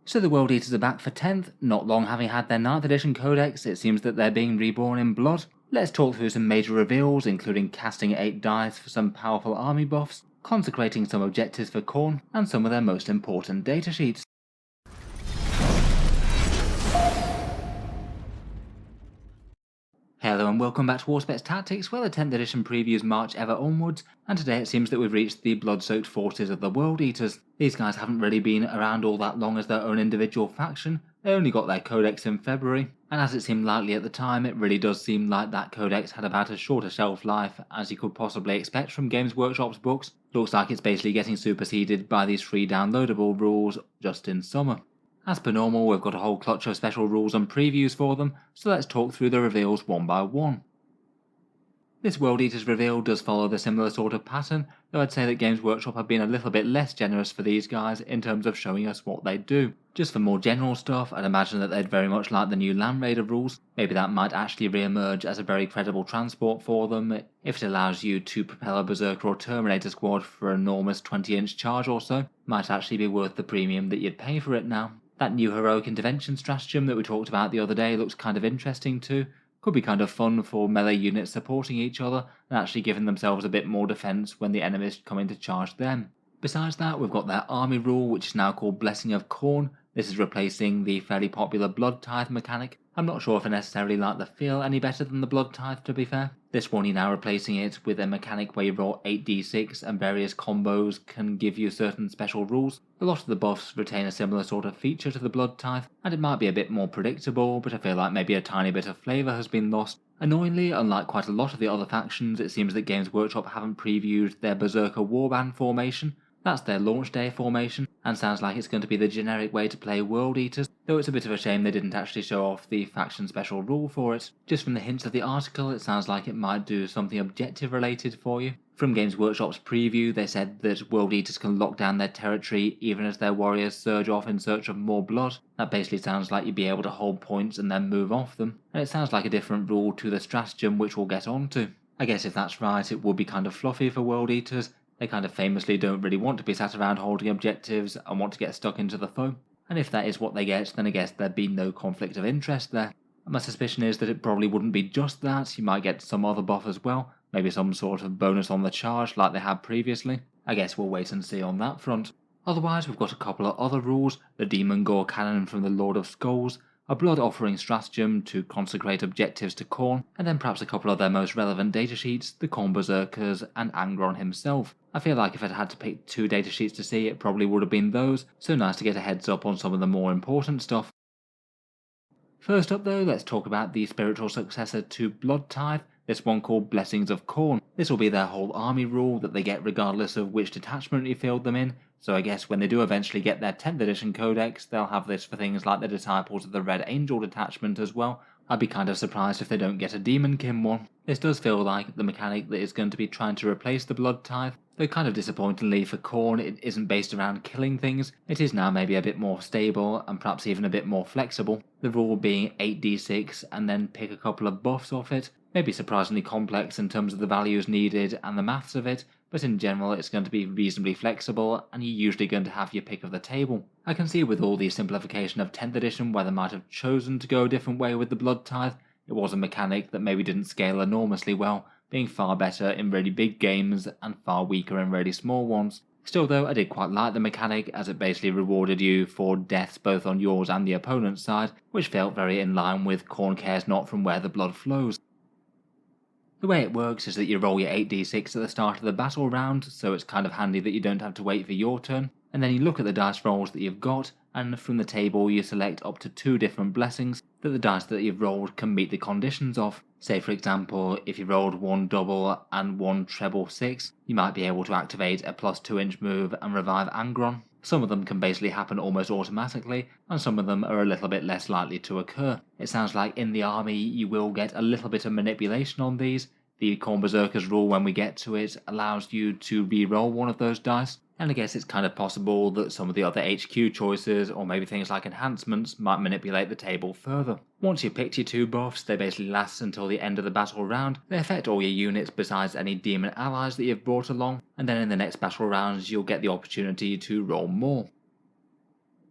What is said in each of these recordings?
So the World Eaters are back for 10th, not long having had their 9th edition codex. It seems that they're being reborn in blood. Let's talk through some major reveals, including casting 8 dice for some powerful army buffs, consecrating some objectives for Khorne, and some of their most important datasheets. Hello and welcome back to Warspets Tactics, where the 10th edition previews march ever onwards, and today it seems that we've reached the blood-soaked forces of the World Eaters. These guys haven't really been around all that long as their own individual faction. They only got their codex in February, and as it seemed likely at the time, it really does seem like that codex had about as short a shelf life as you could possibly expect from Games Workshop's books. Looks like it's basically getting superseded by these free downloadable rules just in summer. As per normal, we've got a whole clutch of special rules and previews for them, so let's talk through the reveals one by one. This World Eaters reveal does follow the similar sort of pattern, though I'd say that Games Workshop have been a little bit less generous for these guys in terms of showing us what they do. Just for more general stuff, I'd imagine that they'd very much like the new Land Raider rules. Maybe that might actually re-emerge as a very credible transport for them, if it allows you to propel a Berserker or Terminator squad for an enormous 20-inch charge or so. Might actually be worth the premium that you'd pay for it now. That new heroic intervention stratagem that we talked about the other day looks kind of interesting too. Could be kind of fun for melee units supporting each other and actually giving themselves a bit more defense when the enemies come in to charge them. Besides that, we've got their army rule, which is now called Blessing of Khorne. This is replacing the fairly popular Blood Tithe mechanic. I'm not sure if I necessarily like the feel any better than the Blood Tithe, to be fair. This one, you're now replacing it with a mechanic where you roll 8d6 and various combos can give you certain special rules. A lot of the buffs retain a similar sort of feature to the Blood Tithe, and it might be a bit more predictable, but I feel like maybe a tiny bit of flavour has been lost. Annoyingly, unlike quite a lot of the other factions, it seems that Games Workshop haven't previewed their Berserker Warband formation. That's their launch day formation, and sounds like it's going to be the generic way to play World Eaters, though it's a bit of a shame they didn't actually show off the faction special rule for it. Just from the hints of the article, it sounds like it might do something objective related for you. From Games Workshop's preview, they said that World Eaters can lock down their territory even as their warriors surge off in search of more blood. That basically sounds like you'd be able to hold points and then move off them, and it sounds like a different rule to the stratagem, which we'll get onto. I guess if that's right, it would be kind of fluffy for World Eaters. They kind of famously don't really want to be sat around holding objectives and want to get stuck into the foe. And if that is what they get, then I guess there'd be no conflict of interest there. And my suspicion is that it probably wouldn't be just that, you might get some other buff as well, maybe some sort of bonus on the charge like they had previously. I guess we'll wait and see on that front. Otherwise, we've got a couple of other rules: the Daemongore Cannon from the Lord of Skulls, a blood offering stratagem to consecrate objectives to Khorne, and then perhaps a couple of their most relevant datasheets, the Khorne Berzerkers and Angron himself. I feel like if I'd had to pick 2 datasheets to see, it probably would have been those, so nice to get a heads up on some of the more important stuff. First up though, let's talk about the spiritual successor to Blood Tithe, this one called Blessings of Khorne. This will be their whole army rule that they get regardless of which detachment you field them in, so I guess when they do eventually get their 10th edition codex, they'll have this for things like the Disciples of the Red Angel detachment as well. I'd be kind of surprised if they don't get a Demonkin one. This does feel like the mechanic that is going to be trying to replace the Blood Tithe, though kind of disappointingly for Khorne it isn't based around killing things. It is now maybe a bit more stable and perhaps even a bit more flexible, the rule being 8d6 and then pick a couple of buffs off it. Maybe surprisingly complex in terms of the values needed and the maths of it, but in general it's going to be reasonably flexible and you're usually going to have your pick of the table. I can see with all the simplification of 10th edition why they might have chosen to go a different way with the Blood Tithe. It was a mechanic that maybe didn't scale enormously well, being far better in really big games and far weaker in really small ones. Still though, I did quite like the mechanic as it basically rewarded you for deaths both on yours and the opponent's side, which felt very in line with Khorne cares not from where the blood flows. The way it works is that you roll your 8d6 at the start of the battle round, so it's kind of handy that you don't have to wait for your turn, and then you look at the dice rolls that you've got, and from the table you select up to 2 different blessings that the dice that you've rolled can meet the conditions of. Say for example, if you rolled 1 double and 1 treble 6, you might be able to activate a plus 2-inch move and revive Angron. Some of them can basically happen almost automatically, and some of them are a little bit less likely to occur. It sounds like in the army you will get a little bit of manipulation on these. The Khorne Berzerkers rule, when we get to it, allows you to re-roll one of those dice, and I guess it's kind of possible that some of the other HQ choices, or maybe things like enhancements, might manipulate the table further. Once you've picked your 2 buffs, they basically last until the end of the battle round. They affect all your units besides any demon allies that you've brought along, and then in the next battle rounds you'll get the opportunity to roll more.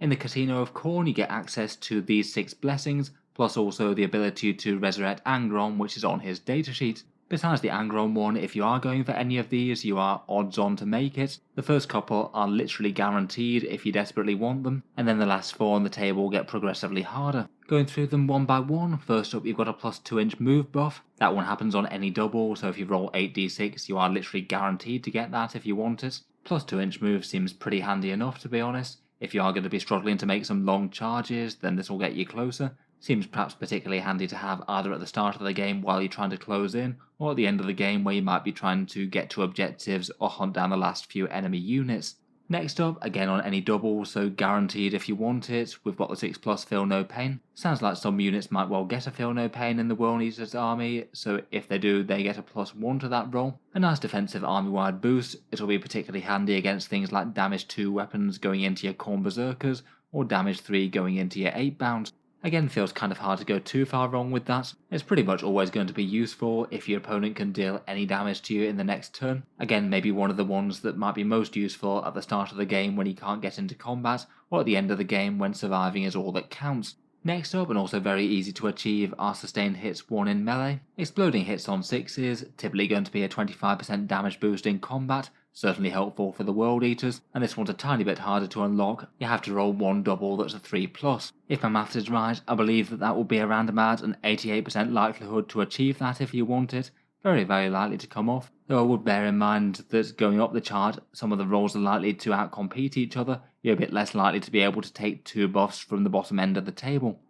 In the Casino of Khorne you get access to these 6 blessings, plus also the ability to resurrect Angron, which is on his datasheet. Besides the Angron one, if you are going for any of these, you are odds on to make it. The first couple are literally guaranteed if you desperately want them, and then the last 4 on the table get progressively harder. Going through them one by one, first up you've got a plus 2-inch move buff. That one happens on any double, so if you roll 8d6 you are literally guaranteed to get that if you want it. Plus 2-inch move seems pretty handy enough, to be honest. If you are going to be struggling to make some long charges, then this will get you closer. Seems perhaps particularly handy to have either at the start of the game while you're trying to close in, or at the end of the game where you might be trying to get to objectives or hunt down the last few enemy units. Next up, again on any double, so guaranteed if you want it, we've got the 6+ Feel No Pain. Sounds like some units might well get a Feel No Pain in the World Eaters army, so if they do, they get a +1 to that roll. A nice defensive army-wide boost. It'll be particularly handy against things like damage 2 weapons going into your Khorne Berzerkers, or damage 3 going into your 8-bounds. Again, feels kind of hard to go too far wrong with that. It's pretty much always going to be useful if your opponent can deal any damage to you in the next turn. Again, maybe one of the ones that might be most useful at the start of the game when you can't get into combat, or at the end of the game when surviving is all that counts. Next up, and also very easy to achieve, are sustained hits 1 in melee. Exploding hits on 6s, typically going to be a 25% damage boost in combat, certainly helpful for the World Eaters, and this one's a tiny bit harder to unlock. You have to roll 1 double that's a 3+. If my maths is right, I believe that will be around about an 88% likelihood to achieve that if you want it. Very, very likely to come off, though I would bear in mind that going up the chart, some of the rolls are likely to outcompete each other. You're a bit less likely to be able to take 2 buffs from the bottom end of the table.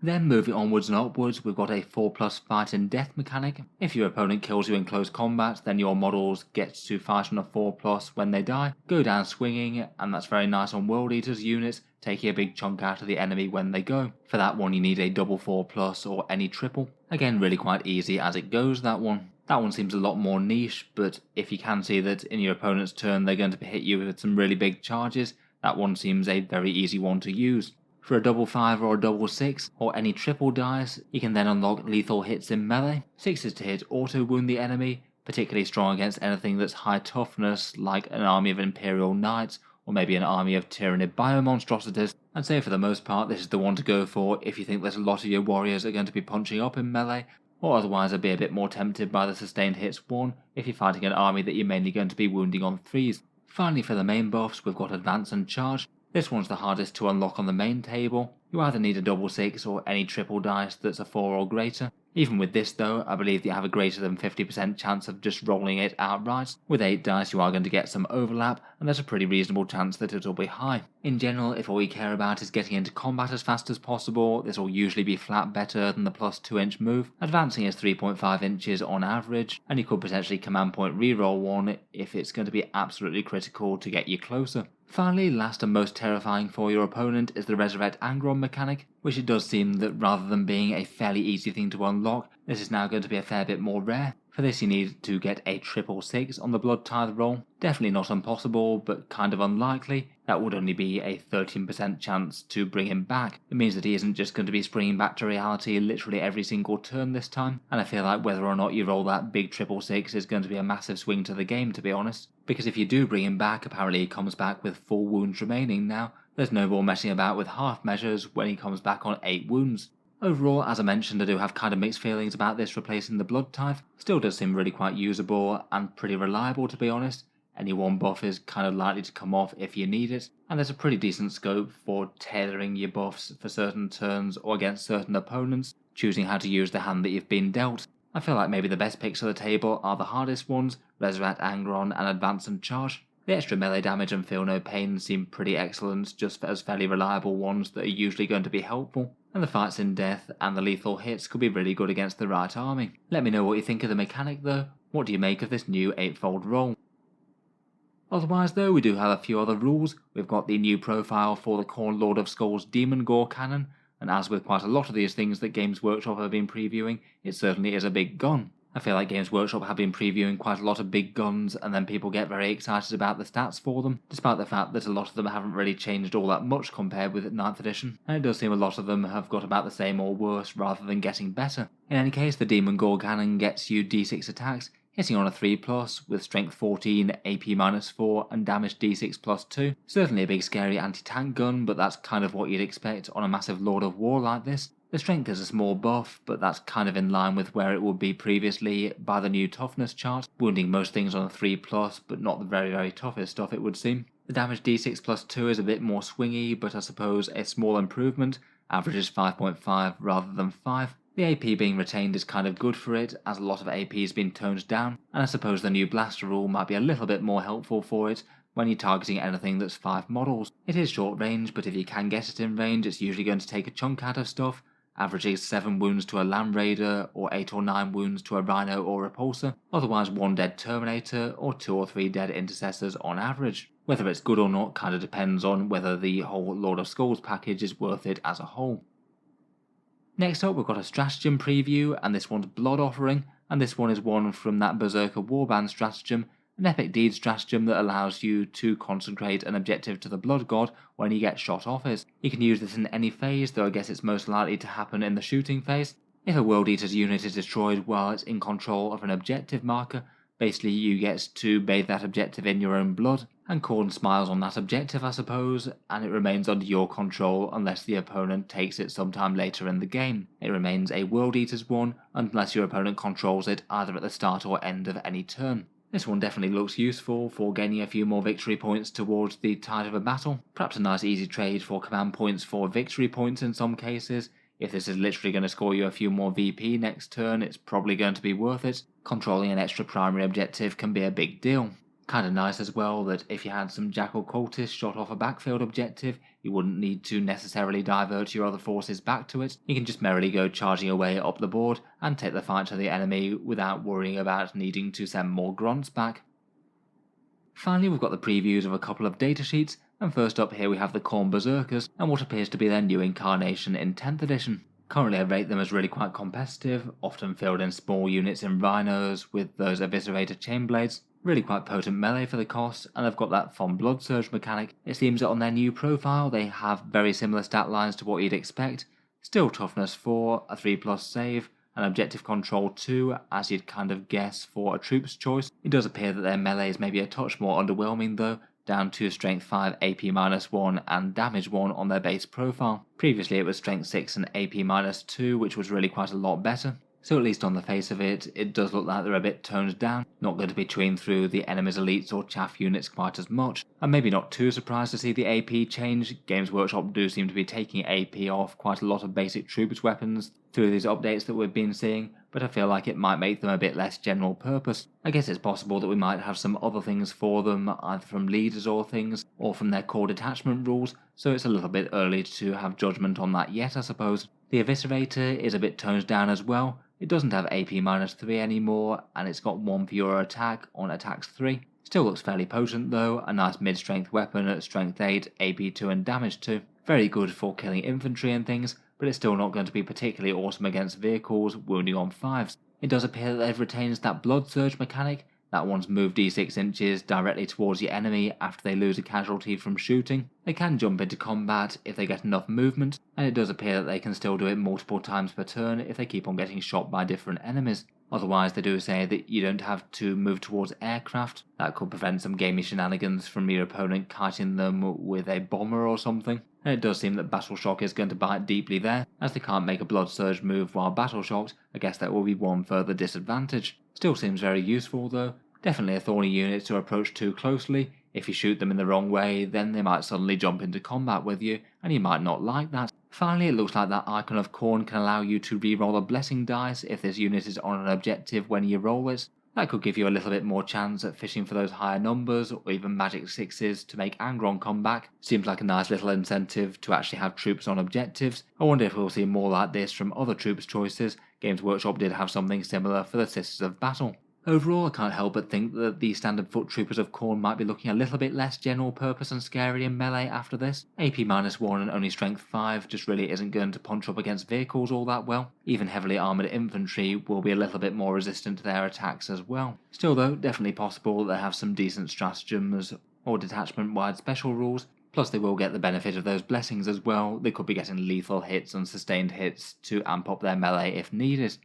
Then moving onwards and upwards, we've got a 4+ fight and death mechanic. If your opponent kills you in close combat, then your models get to fight on a 4+ when they die, go down swinging, and that's very nice on World Eaters units, taking a big chunk out of the enemy when they go. For that one you need a double 4+ or any triple. Again, really quite easy as it goes, that one. That one seems a lot more niche, but if you can see that in your opponent's turn they're going to hit you with some really big charges, that one seems a very easy one to use. For a double 5 or a double 6, or any triple dice, you can then unlock lethal hits in melee. 6s to hit auto wound the enemy, particularly strong against anything that's high toughness, like an army of Imperial Knights, or maybe an army of Tyrannid Biomonstrosities. I'd say for the most part this is the one to go for if you think that a lot of your warriors are going to be punching up in melee, or otherwise I'd be a bit more tempted by the sustained hits 1 if you're fighting an army that you're mainly going to be wounding on 3s. Finally, for the main buffs, we've got Advance and Charge. This one's the hardest to unlock on the main table. You either need a double 6 or any triple dice that's a 4 or greater. Even with this though, I believe that you have a greater than 50% chance of just rolling it outright. With 8 dice you are going to get some overlap, and there's a pretty reasonable chance that it'll be high. In general, if all you care about is getting into combat as fast as possible, this will usually be flat better than the plus 2-inch move. Advancing is 3.5 inches on average, and you could potentially command point reroll one if it's going to be absolutely critical to get you closer. Finally, last and most terrifying for your opponent is the Resurrect Angron mechanic, which it does seem that rather than being a fairly easy thing to unlock, this is now going to be a fair bit more rare. For this you need to get a 666 on the Blood Tithe roll. Definitely not impossible, but kind of unlikely. That would only be a 13% chance to bring him back. It means that he isn't just going to be springing back to reality literally every single turn this time, and I feel like whether or not you roll that big 666 is going to be a massive swing to the game, to be honest. Because if you do bring him back, apparently he comes back with 4 wounds remaining now. There's no more messing about with half measures when he comes back on 8 wounds. Overall, as I mentioned, I do have kind of mixed feelings about this replacing the Blood Tithe. Still does seem really quite usable and pretty reliable, to be honest. Any one buff is kind of likely to come off if you need it, and there's a pretty decent scope for tailoring your buffs for certain turns or against certain opponents, choosing how to use the hand that you've been dealt. I feel like maybe the best picks of the table are the hardest ones, Resurrect Angron and Advance and Charge. The extra melee damage and Feel No Pain seem pretty excellent just as fairly reliable ones that are usually going to be helpful, and the fights in death and the lethal hits could be really good against the right army. Let me know what you think of the mechanic though. What do you make of this new 8-fold roll? Otherwise though, we do have a few other rules. We've got the new profile for the Khorne Lord of Skulls Daemongore Cannon, and as with quite a lot of these things that Games Workshop have been previewing, it certainly is a big gun. I feel like Games Workshop have been previewing quite a lot of big guns and then people get very excited about the stats for them, despite the fact that a lot of them haven't really changed all that much compared with 9th edition, and it does seem a lot of them have got about the same or worse rather than getting better. In any case, the Daemongore Cannon gets you d6 attacks, hitting on a 3+, with strength 14, AP -4, and damage d6 +2. Certainly a big scary anti-tank gun, but that's kind of what you'd expect on a massive Lord of War like this. The strength is a small buff, but that's kind of in line with where it would be previously by the new toughness chart, wounding most things on a 3+, but not the very toughest stuff it would seem. The damage d6 +2 is a bit more swingy, but I suppose a small improvement, averages 5.5 rather than 5. The AP being retained is kind of good for it, as a lot of AP has been toned down, and I suppose the new blaster rule might be a little bit more helpful for it when you're targeting anything that's 5 models. It is short range, but if you can get it in range, it's usually going to take a chunk out of stuff, averaging 7 wounds to a Land Raider, or 8 or 9 wounds to a Rhino or Repulsor, otherwise 1 dead Terminator, or 2 or 3 dead Intercessors on average. Whether it's good or not kind of depends on whether the whole Lord of Skulls package is worth it as a whole. Next up we've got a Stratagem preview, and this one's Blood Offering, and this one is one from that Berserker Warband Stratagem, an epic deed stratagem that allows you to consecrate an objective to the Blood God when you get shot off it. You can use this in any phase, though I guess it's most likely to happen in the shooting phase. If a World Eater's unit is destroyed while it's in control of an objective marker, basically you get to bathe that objective in your own blood, and Khorne smiles on that objective I suppose, and it remains under your control unless the opponent takes it sometime later in the game. It remains a World Eater's one unless your opponent controls it either at the start or end of any turn. This one definitely looks useful for gaining a few more victory points towards the tide of a battle. Perhaps a nice easy trade for command points for victory points in some cases. If this is literally going to score you a few more VP next turn, it's probably going to be worth it. Controlling an extra primary objective can be a big deal. Kinda nice as well that if you had some Jackal Cultists shot off a backfield objective, you wouldn't need to necessarily divert your other forces back to it. You can just merrily go charging away up the board and take the fight to the enemy without worrying about needing to send more grunts back. Finally we've got the previews of a couple of datasheets, and first up here we have the Khorne Berzerkers and what appears to be their new incarnation in 10th edition. Currently I rate them as really quite competitive, often filled in small units in Rhinos with those Eviscerator Chainblades. Really quite potent melee for the cost, and they've got that fun blood surge mechanic. It seems that on their new profile they have very similar stat lines to what you'd expect. Still toughness 4, a 3+ save, and objective control 2 as you'd kind of guess for a troops choice. It does appear that their melee is maybe a touch more underwhelming though, down to strength 5, AP -1 and damage 1 on their base profile. Previously it was strength 6 and AP -2, which was really quite a lot better. So at least on the face of it, it does look like they're a bit toned down, not going to be chewing through the enemy's elites or chaff units quite as much. I'm maybe not too surprised to see the AP change. Games Workshop do seem to be taking AP off quite a lot of basic troops weapons through these updates that we've been seeing, but I feel like it might make them a bit less general purpose. I guess it's possible that we might have some other things for them, either from leaders or things, or from their core detachment rules, so it's a little bit early to have judgment on that yet I suppose. The Eviscerator is a bit toned down as well. It doesn't have AP -3 anymore, and it's got 1 for your attack on attacks 3. Still looks fairly potent though, a nice mid-strength weapon at strength 8, AP 2 and damage 2. Very good for killing infantry and things, but it's still not going to be particularly awesome against vehicles wounding on 5s. It does appear that they've retained that blood surge mechanic. That one's move d6 inches directly towards your enemy after they lose a casualty from shooting. They can jump into combat if they get enough movement, and it does appear that they can still do it multiple times per turn if they keep on getting shot by different enemies. Otherwise they do say that you don't have to move towards aircraft. That could prevent some gamey shenanigans from your opponent kiting them with a bomber or something. And it does seem that Battle Shock is going to bite deeply there, as they can't make a Blood Surge move while Battle Shocked. I guess that will be one further disadvantage. Still seems very useful though. Definitely a thorny unit to approach too closely. If you shoot them in the wrong way, then they might suddenly jump into combat with you, and you might not like that. Finally, it looks like that Icon of Khorne can allow you to re-roll a blessing dice if this unit is on an objective when you roll it. That could give you a little bit more chance at fishing for those higher numbers, or even magic 6s to make Angron come back. Seems like a nice little incentive to actually have troops on objectives. I wonder if we'll see more like this from other troops choices. Games Workshop did have something similar for the Sisters of Battle. Overall, I can't help but think that the standard foot troopers of Khorne might be looking a little bit less general purpose and scary in melee after this. AP -1 and only strength 5 just really isn't going to punch up against vehicles all that well. Even heavily armoured infantry will be a little bit more resistant to their attacks as well. Still though, definitely possible that they have some decent stratagems or detachment-wide special rules. Plus they will get the benefit of those blessings as well. They could be getting lethal hits and sustained hits to amp up their melee if needed.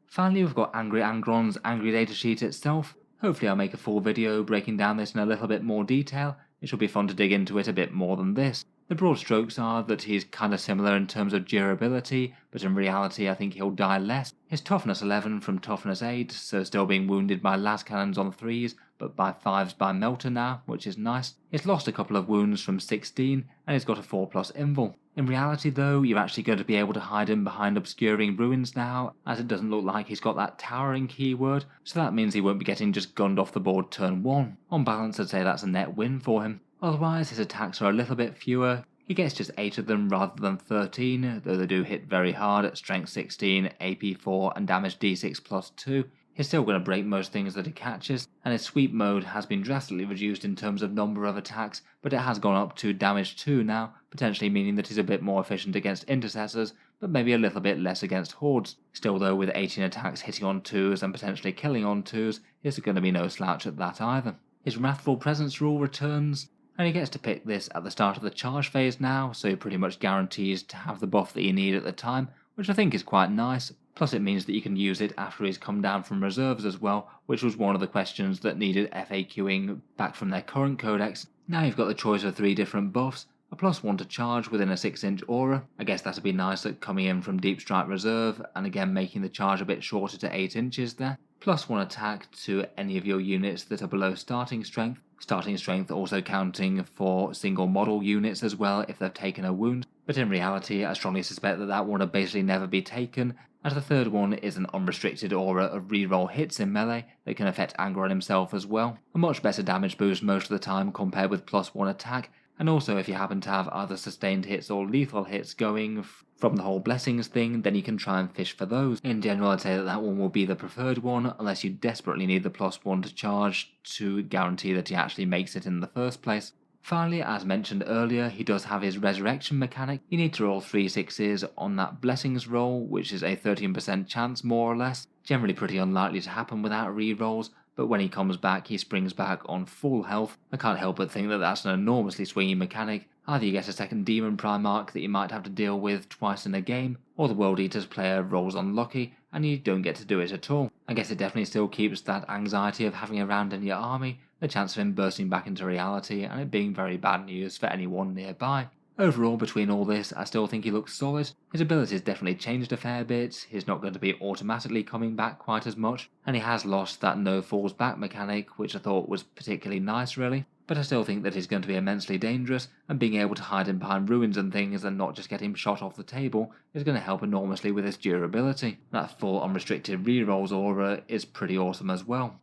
Finally, we've got Angry Angron's Angry Datasheet itself. Hopefully I'll make a full video breaking down this in a little bit more detail. It should be fun to dig into it a bit more than this. The broad strokes are that he's kinda similar in terms of durability, but in reality I think he'll die less. His toughness 11 from toughness 8, so still being wounded by las cannons on 3s, but by 5s by melter now, which is nice. He's lost a couple of wounds from 16, and he's got a 4+ invul. In reality though, you're actually going to be able to hide him behind obscuring ruins now, as it doesn't look like he's got that towering keyword, so that means he won't be getting just gunned off the board turn 1. On balance I'd say that's a net win for him. Otherwise his attacks are a little bit fewer. He gets just 8 of them rather than 13, though they do hit very hard at strength 16, AP 4 and damage d6 plus 2. He's still going to break most things that he catches, and his sweep mode has been drastically reduced in terms of number of attacks, but it has gone up to damage 2 now, potentially meaning that he's a bit more efficient against intercessors, but maybe a little bit less against hordes. Still though, with 18 attacks hitting on 2s and potentially killing on 2s, he's going to be no slouch at that either. His Wrathful Presence rule returns, and he gets to pick this at the start of the charge phase now, so he pretty much guarantees to have the buff that you need at the time, which I think is quite nice. Plus it means that you can use it after he's come down from reserves as well, which was one of the questions that needed FAQing back from their current codex. Now you've got the choice of 3 different buffs, a +1 to charge within a 6-inch aura. I guess that'd be nice at coming in from Deep Strike Reserve, and again making the charge a bit shorter to 8 inches there. +1 attack to any of your units that are below starting strength. Starting strength also counting for single model units as well if they've taken a wound, but in reality I strongly suspect that that one will basically never be taken, as the third one is an unrestricted aura of reroll hits in melee that can affect Angron himself as well. A much better damage boost most of the time compared with +1 attack, and also if you happen to have either sustained hits or lethal hits going from the whole blessings thing, then you can try and fish for those. In general I'd say that that one will be the preferred one, unless you desperately need the +1 to charge to guarantee that he actually makes it in the first place. Finally, as mentioned earlier, he does have his resurrection mechanic. You need to roll 3 6s on that blessings roll, which is a 13% chance more or less. Generally pretty unlikely to happen without rerolls, but when he comes back he springs back on full health. I can't help but think that that's an enormously swingy mechanic. Either you get a second demon primarch that you might have to deal with twice in a game, or the World Eaters player rolls unlucky and you don't get to do it at all. I guess it definitely still keeps that anxiety of having a round in your army, the chance of him bursting back into reality and it being very bad news for anyone nearby. Overall, between all this, I still think he looks solid. His abilities definitely changed a fair bit, he's not going to be automatically coming back quite as much, and he has lost that no falls back mechanic, which I thought was particularly nice really. But I still think that he's going to be immensely dangerous, and being able to hide him behind ruins and things and not just get him shot off the table is going to help enormously with his durability. That full unrestricted rerolls aura is pretty awesome as well.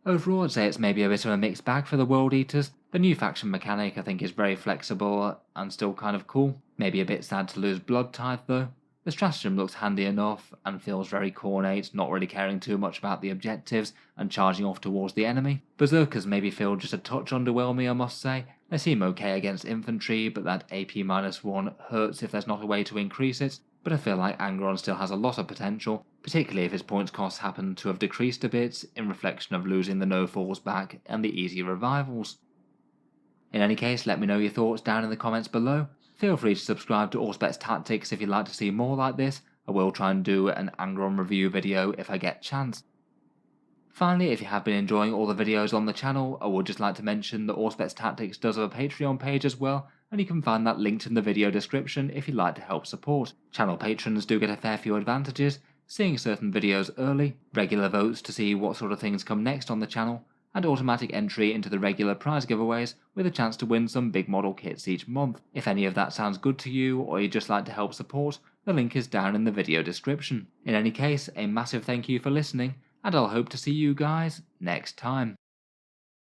Overall I'd say it's maybe a bit of a mixed bag for the World Eaters. The new faction mechanic I think is very flexible and still kind of cool. Maybe a bit sad to lose Blood Tithe though. The stratagem looks handy enough and feels very cornate, not really caring too much about the objectives and charging off towards the enemy. Berserkers maybe feel just a touch underwhelming I must say. They seem okay against infantry, but that AP -1 hurts if there's not a way to increase it. But I feel like Angron still has a lot of potential, particularly if his points cost happen to have decreased a bit in reflection of losing the no falls back and the easy revivals. In any case, let me know your thoughts down in the comments below. Feel free to subscribe to Auspex Tactics if you'd like to see more like this. I will try and do an Angron review video if I get a chance. Finally, if you have been enjoying all the videos on the channel, I would just like to mention that Auspex Tactics does have a Patreon page as well, and you can find that linked in the video description if you'd like to help support. Channel patrons do get a fair few advantages, seeing certain videos early, regular votes to see what sort of things come next on the channel, and automatic entry into the regular prize giveaways with a chance to win some big model kits each month. If any of that sounds good to you or you'd just like to help support, the link is down in the video description. In any case, a massive thank you for listening, and I'll hope to see you guys next time.